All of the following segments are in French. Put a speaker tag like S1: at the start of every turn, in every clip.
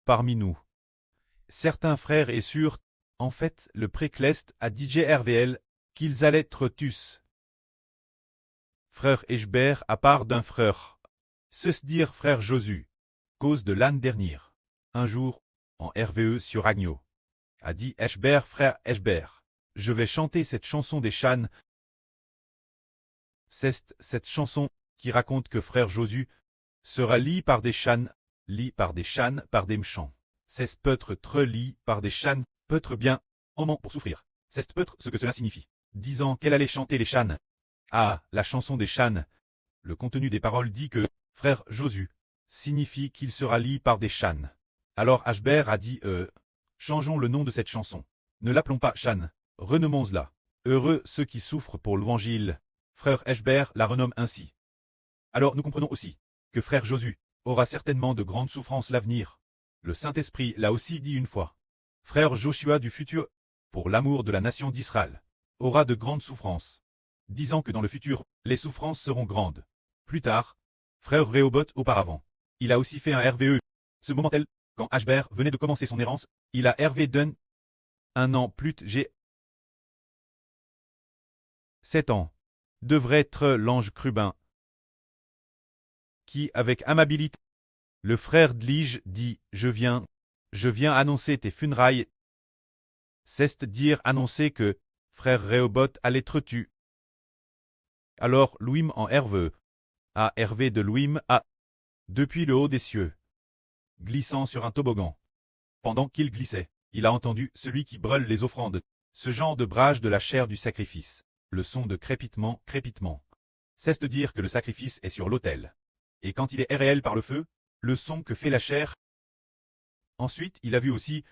S1: parmi nous. Certains frères et sûrs, en fait, le précleste a dit RVL, qu'ils allaient être tous. Frère Eshbert à part d'un frère. Se dire frère Josu. Cause de l'âne dernière. Un jour, en RVE sur Agneau. A dit Eshbert frère Eshbert. Je vais chanter cette chanson des chânes. C'est cette chanson qui raconte que frère Josu sera lit par des chânes, par des mchants. C'est peut-être tre lit par des chânes, peut-être bien, en pour souffrir. C'est peut-être ce que cela signifie. Disant qu'elle allait chanter les chânes. Ah, la chanson des chânes. Le contenu des paroles dit que frère Josu signifie qu'il sera lit par des chânes. Alors Ashbert a dit changeons le nom de cette chanson. Ne l'appelons pas châne, renommons-la. Heureux ceux qui souffrent pour l'évangile. Frère Eshbert la renomme ainsi. Alors nous comprenons aussi que frère Josu aura certainement de grandes souffrances l'avenir. Le Saint-Esprit l'a aussi dit une fois. Frère Joshua du futur, pour l'amour de la nation d'Israël, aura de grandes souffrances. Disant que dans le futur, les souffrances seront grandes. Plus tard, frère Rehoboth auparavant, il a aussi fait un RVE. Ce moment-là, quand Ashbert venait de commencer son errance, il a RV d'un un an plus j'ai 7 ans. Devrait être l'ange Crubin, qui, avec amabilité, le frère Dlige dit « Je viens annoncer tes funérailles ». C'est dire annoncer que frère Rehoboth allait être tué. Alors Louim en RVE, a Hervé de Louim a, depuis le haut des cieux, glissant sur un toboggan. Pendant qu'il glissait, il a entendu celui qui brûle les offrandes, ce genre de brage de la chair du sacrifice, le son de crépitement. C'est de dire que le sacrifice est sur l'autel. Et quand il est réel par le feu, le son que fait la chair. Ensuite, il a vu aussi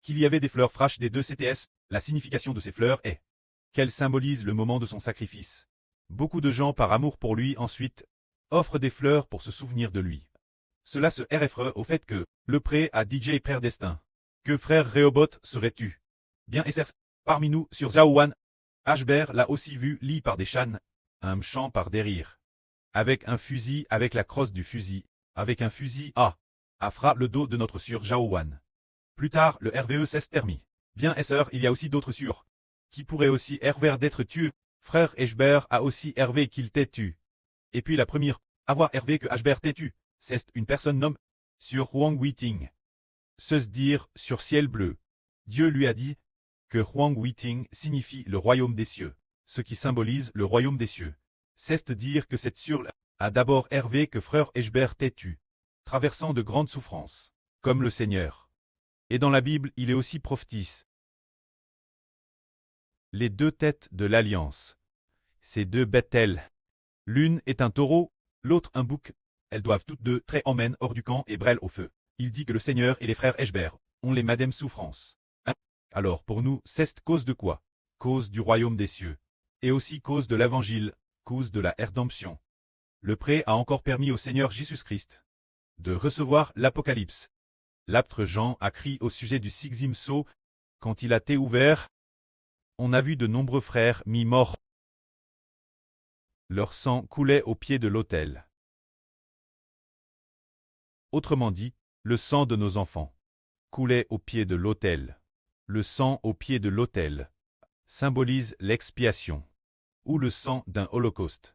S1: qu'il y avait des fleurs fraîches des deux CTS. La signification de ces fleurs est qu'elles symbolisent le moment de son sacrifice. Beaucoup de gens, par amour pour lui, ensuite, offrent des fleurs pour se souvenir de lui. Cela se réfère au fait que le pré a DJ Père Destin, que frère Rehoboth serait tu. Bien et certes, parmi nous sur Zaouan, Ashbert l'a aussi vu lit par des chânes, un mchant par des rires. Avec un fusil, avec la crosse du fusil, avec un fusil affra le dos de notre sur Jaouan. Plus tard, le RVE s'est terminé. Bien et sœur, il y a aussi d'autres sûrs, qui pourraient aussi herver d'être tués. Frère Eshbert a aussi hervé qu'il t'ait tu. Et puis la première, avoir hervé que Ashbert t'ait tu, c'est une personne nomme sur Huang Witing. Se dire sur ciel bleu. Dieu lui a dit que Huang Witing signifie le royaume des cieux, ce qui symbolise le royaume des cieux. C'est dire que cette sur a d'abord hervé que frère Eshbert t'ait tu, traversant de grandes souffrances, comme le Seigneur. Et dans la Bible, il est aussi prophétise. Les deux têtes de l'alliance. Ces deux bêtes-elles. L'une est un taureau, l'autre un bouc. Elles doivent toutes deux très emmèner hors du camp et brûler au feu. Il dit que le Seigneur et les frères Eshbert ont les madame souffrances. Alors pour nous, c'est cause de quoi? Cause du royaume des cieux. Et aussi cause de l'évangile, cause de la rédemption. Le pré a encore permis au Seigneur Jésus-Christ de recevoir l'Apocalypse. L'apôtre Jean a crié au sujet du sixième sceau, quand il a été ouvert. On a vu de nombreux frères mis morts. Leur sang coulait au pied de l'autel. Autrement dit, le sang de nos enfants coulait au pied de l'autel. Le sang au pied de l'autel symbolise l'expiation, ou le sang d'un holocauste,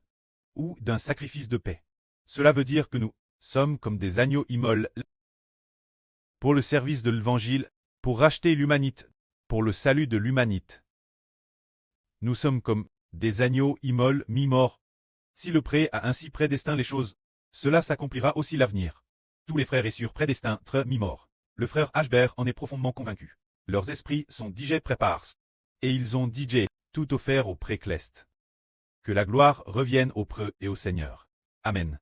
S1: ou d'un sacrifice de paix. Cela veut dire que nous sommes comme des agneaux immolés pour le service de l'Évangile, pour racheter l'humanité, pour le salut de l'humanité. Nous sommes comme des agneaux immolés mi-morts. Si le pré a ainsi prédestiné les choses, cela s'accomplira aussi l'avenir. Tous les frères et sœurs prédestinés mi-morts. Le frère Ashbert en est profondément convaincu. Leurs esprits sont DJ préparés. Et ils ont DJ tout offert au précleste. Que la gloire revienne au preux et au Seigneur. Amen.